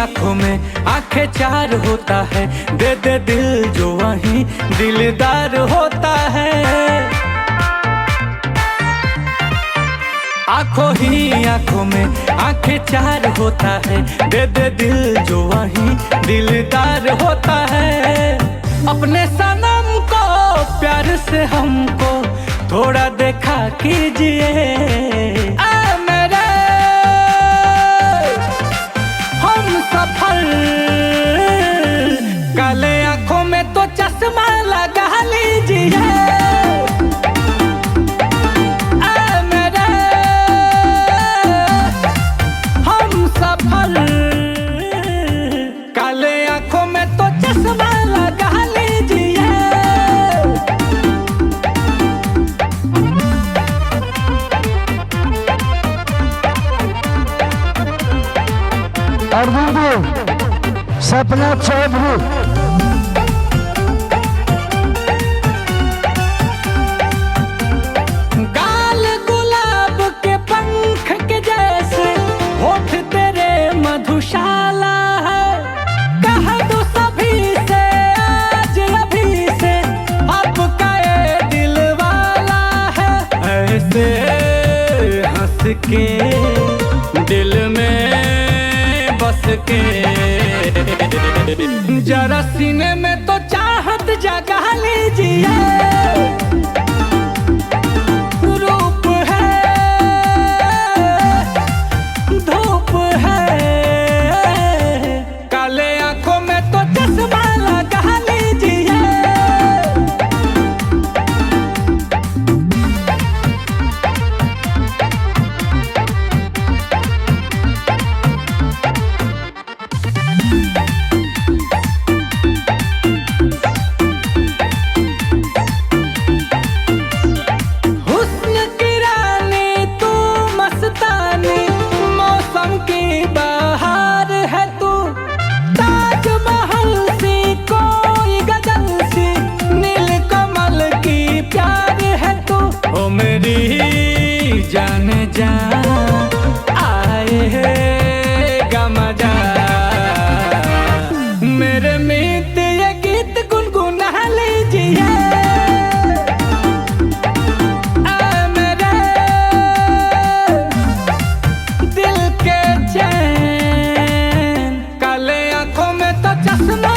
आंखों में आंखें चार होता है, दे दे दिल जो वहीं दिलदार होता है। आंखों ही आंखों में आंखें चार होता है, दे दे दिल जो वहीं दिलदार होता है। अपने सनम को प्यार से हमको थोड़ा देखा कीजिए, मेरे हम सफल। काले आंखों में तो चश्मा लगा लीजिए, मेरे हम सफल। काले आंखों में तो चश्मा लगा लीजिए। अरविंद सपना चौधरी गाल गुलाब के पंख के जैसे, होठ तेरे मधुशाला है। कह दो सभी से आज अभी से, आपका ये दिल वाला है। ऐसे हंस के दिल में बस के, जरा सीने में तो चाहत जगा लीजिए। रूप है धूप है, काले आंखों में तो चश्मा लगा लीजिए। हुस्न की रानी तू मस्तानी, मौसम की बहार है तू। ताजमहल सी कोई गजल सी, नीलकमल की प्यार है तू। ओ मेरी जान जा आएगा मजा, मेरे मीत ये गीत गुनगुना लीजिए। मेरे दिल के चैन, काले आंखों में तो चश्मा